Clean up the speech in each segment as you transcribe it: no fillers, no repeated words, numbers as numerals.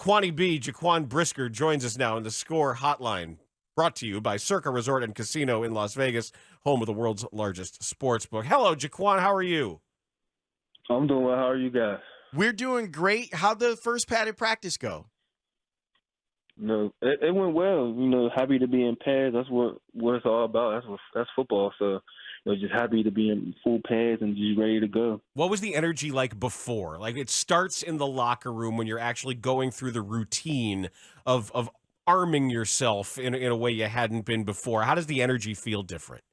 Jaquan Brisker joins us now in the Score Hotline, brought to you by Circa Resort and Casino in Las Vegas, home of the world's largest sports book. Hello, Jaquan. How are you? I'm doing well. How are you guys? We're doing great. How'd the first padded practice go? It went well. Happy to be in pads. That's what it's all about. That's football. So, just happy to be in full pads and just ready to go. What was the energy like before? Like, it starts in the locker room when you're actually going through the routine of arming yourself in a way you hadn't been before. How does the energy feel different?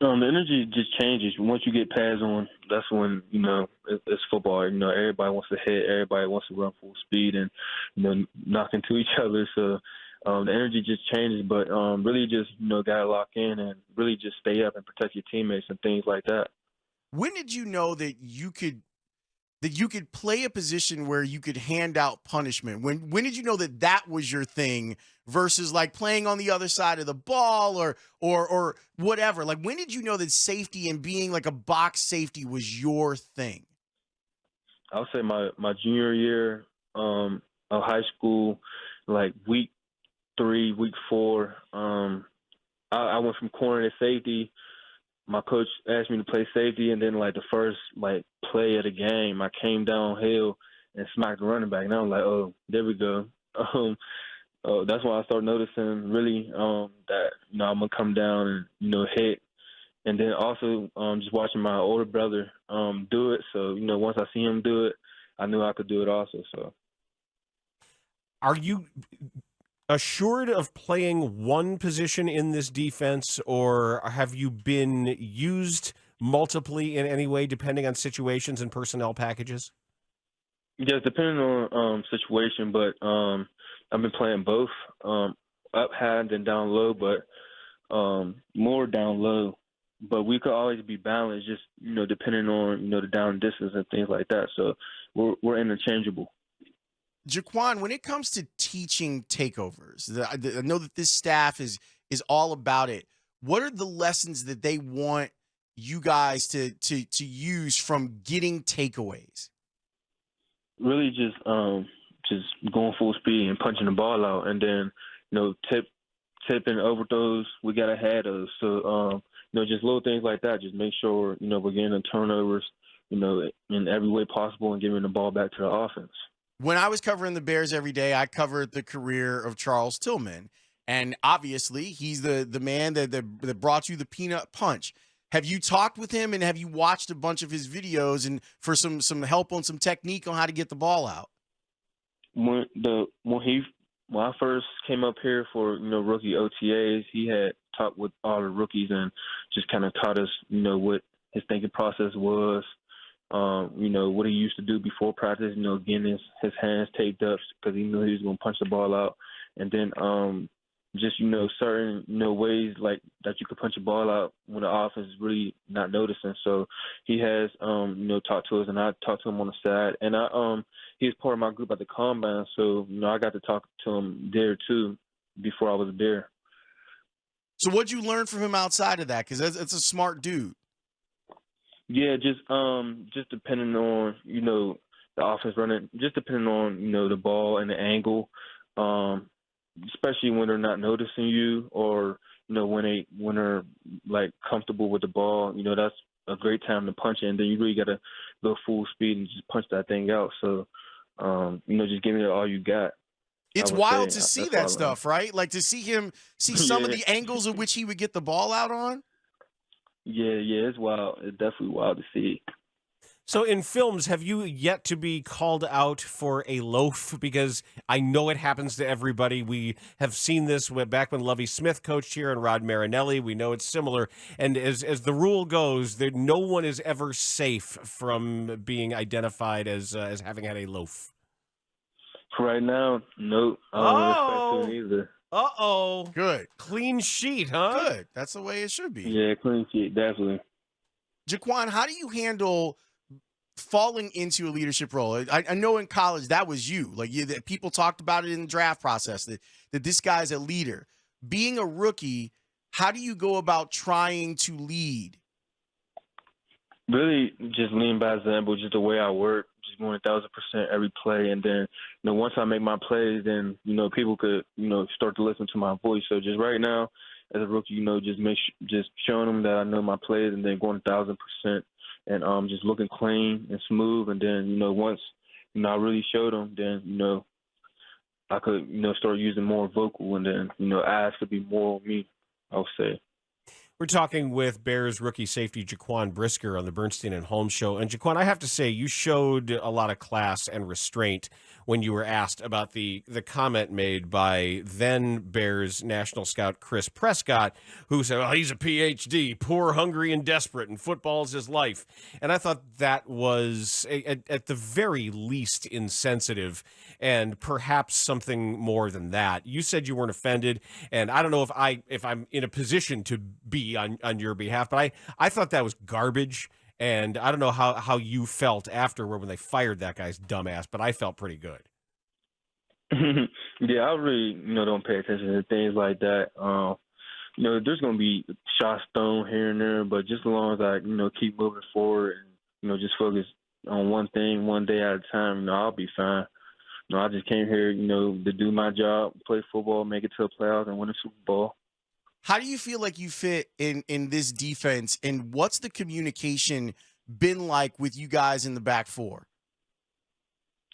The energy just changes once you get pads on. That's when it's football. Everybody wants to hit, everybody wants to run full speed and knock into each other. So the energy just changes. But really just gotta lock in and really just stay up and protect your teammates and things like that. When did you know that you could play a position where you could hand out punishment? When did you know that was your thing versus like playing on the other side of the ball or whatever? Like, when did you know that safety and being like a box safety was your thing? I would say my junior year of high school, like week 3, week 4, I went from corner to safety. My coach asked me to play safety, and then like the first play of the game, I came downhill and smacked the running back, and I was like, oh, there we go. That's when I started noticing really that I'm gonna come down and hit, and then also just watching my older brother do it. So once I see him do it, I knew I could do it also. So, are you assured of playing one position in this defense, or have you been used multiply in any way, depending on situations and personnel packages? Yes, depending on situation, but I've been playing both up high and then down low, but more down low. But we could always be balanced, just depending on the down distance and things like that. So we're interchangeable. Jaquan, when it comes to teaching takeovers, I know that this staff is all about it. What are the lessons that they want you guys to use from getting takeaways? Really just going full speed and punching the ball out, and then tipping overthrows. We gotta have those. So just little things like that. Just make sure we're getting the turnovers in every way possible and giving the ball back to the offense. When I was covering the Bears every day, I covered the career of Charles Tillman. And obviously, he's the man that brought you the peanut punch. Have you talked with him, and have you watched a bunch of his videos and for some help on some technique on how to get the ball out? When I first came up here for rookie OTAs, he had talked with all the rookies and just kind of taught us what his thinking process was. What he used to do before practice, getting his hands taped up because he knew he was going to punch the ball out. And then just, certain, ways like that you could punch a ball out when the offense is really not noticing. So he has, talked to us, and I talked to him on the side. And he was part of my group at the Combine, so, I got to talk to him there too before I was there. So what'd you learn from him outside of that? Because it's a smart dude. Yeah, just depending on the offense running, just depending on the ball and the angle, especially when they're not noticing you, or when they're like comfortable with the ball. That's a great time to punch it, and then you really gotta go full speed and just punch that thing out. So just give it all you got. It's wild to see that stuff, right? Like to see some of the angles of which he would get the ball out on. Yeah, it's wild. It's definitely wild to see. So in films, have you yet to be called out for a loaf? Because I know it happens to everybody. We have seen this back when Lovie Smith coached here and Rod Marinelli. We know it's similar. And as the rule goes, no one is ever safe from being identified as having had a loaf. For right now, nope. I don't expect to either. Uh-oh. Good. Clean sheet, huh? Good. That's the way it should be. Yeah, clean sheet, definitely. Jaquan, how do you handle falling into a leadership role? I know in college that was you. Like people talked about it in the draft process that this guy's a leader. Being a rookie, how do you go about trying to lead? really just lean by example, just the way I work, just going 1,000% every play. And then, once I make my plays, then, people could, start to listen to my voice. So just right now, as a rookie, just showing them that I know my plays and then going 1,000% and just looking clean and smooth. And then, once, I really showed them, then, I could, start using more vocal and then, eyes could be more on me, I would say. We're talking with Bears rookie safety Jaquan Brisker on the Bernstein and Holmes show. And Jaquan, I have to say, you showed a lot of class and restraint when you were asked about the comment made by then Bears national scout Chris Prescott, who said, "Oh, he's a PhD, poor, hungry, and desperate, and football's his life." And I thought that was, at the very least, insensitive, and perhaps something more than that. You said you weren't offended, and I don't know if I'm in a position to be on your behalf, but I thought that was garbage. And I don't know how you felt afterward when they fired that guy's dumbass, but I felt pretty good. Yeah, I really, don't pay attention to things like that. There's going to be shots thrown here and there, but just as long as I, keep moving forward and, just focus on one thing, one day at a time, I'll be fine. I just came here, to do my job, play football, make it to the playoffs, and win a Super Bowl. How do you feel like you fit in this defense, and what's the communication been like with you guys in the back four?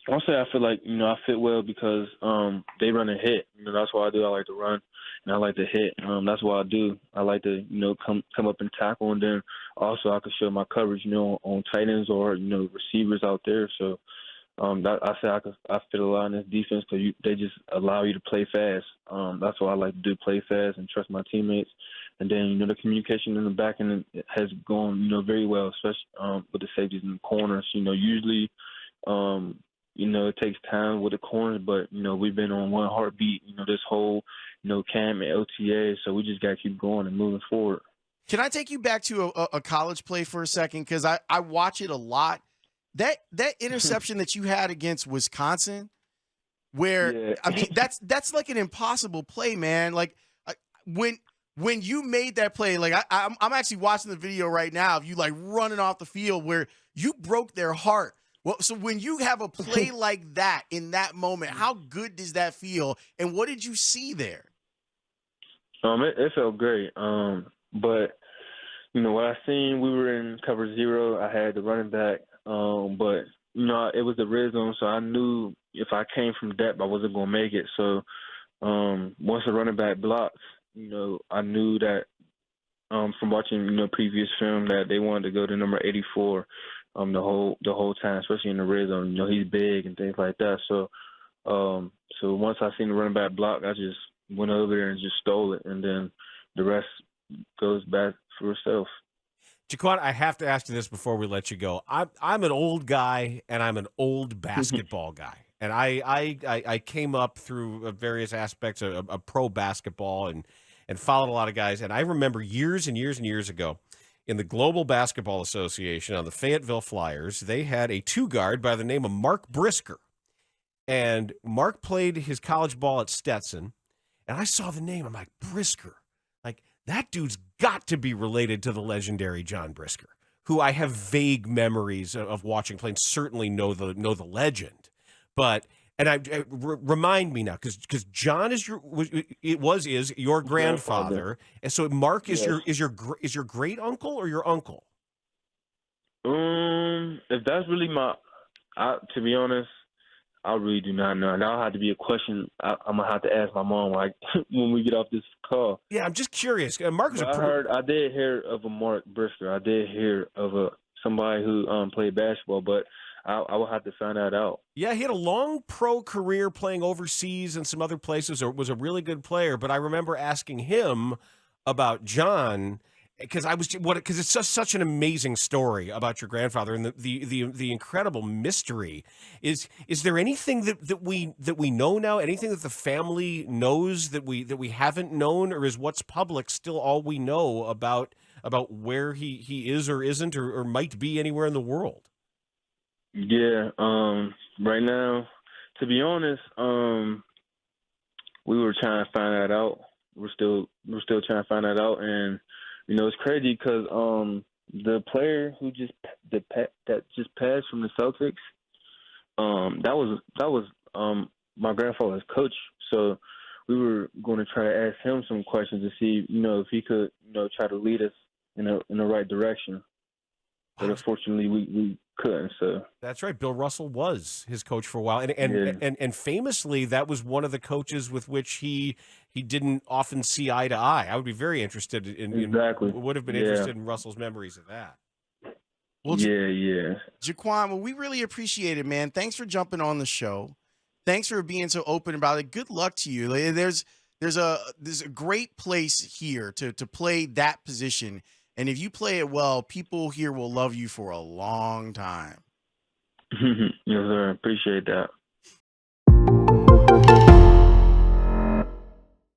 I'll say I feel like, I fit well because they run and hit. That's what I do. I like to run, and I like to hit. That's what I do. I like to, come up and tackle, and then also I can show my coverage, on tight ends or, receivers out there. So I say I fit a lot in this defense because they just allow you to play fast. That's what I like to do, play fast and trust my teammates. And then, the communication in the back end has gone, very well, especially with the safeties and the corners. Usually, it takes time with the corners, but, we've been on one heartbeat, this whole, camp and OTA. So we just got to keep going and moving forward. Can I take you back to a college play for a second? Because I watch it a lot. That interception that you had against Wisconsin, where yeah. I mean that's like an impossible play, man. Like when you made that play, like I'm actually watching the video right now of you like running off the field where you broke their heart. Well, so when you have a play like that in that moment, how good does that feel? And what did you see there? It felt great. But what I seen, we were in cover zero. I had the running back. But it was the red zone, so I knew if I came from depth, I wasn't gonna make it. So once the running back blocked, I knew that from watching previous film that they wanted to go to number 84 the whole time, especially in the red zone. He's big and things like that. So so once I seen the running back block, I just went over there and just stole it, and then the rest goes back for itself. Jaquan, I have to ask you this before we let you go. I'm an old guy, and I'm an old basketball guy. And I came up through various aspects of pro basketball and followed a lot of guys. And I remember years and years and years ago in the Global Basketball Association on the Fayetteville Flyers, they had a two-guard by the name of Mark Brisker. And Mark played his college ball at Stetson. And I saw the name. I'm like, Brisker. Like, that dude's got to be related to the legendary John Brisker, who I have vague memories of watching play and certainly know the legend. But remind me now, because John is your grandfather, and so Mark is your great uncle or your uncle? If that's really to be honest, I really do not know. That'll have to be a question I'm gonna have to ask my mom when we get off this call. Yeah, I'm just curious. Mark is I did hear of a Mark Brisker. I did hear of somebody who played basketball, but I will have to find that out. Yeah, he had a long pro career playing overseas and some other places, or was a really good player. But I remember asking him about John because it's just such an amazing story about your grandfather and the incredible mystery. Is there anything that we know now? Anything that the family knows that we haven't known, or is what's public still all we know about where he is or isn't or might be anywhere in the world? Yeah, right now, to be honest, we were trying to find that out. We're still trying to find that out, and it's crazy because The player who that just passed from the Celtics, that was my grandfather's coach. So we were going to try to ask him some questions to see, if he could, try to lead us in the right direction. But unfortunately, we couldn't. So that's right. Bill Russell was his coach for a while, and famously, that was one of the coaches with which he didn't often see eye to eye. I would be very interested would have been interested in Russell's memories of that. Well, yeah. Jaquan, well, we really appreciate it, man. Thanks for jumping on the show. Thanks for being so open about it. Good luck to you. There's a great place here to play that position. And if you play it well, people here will love you for a long time. Yes, sir. Appreciate that.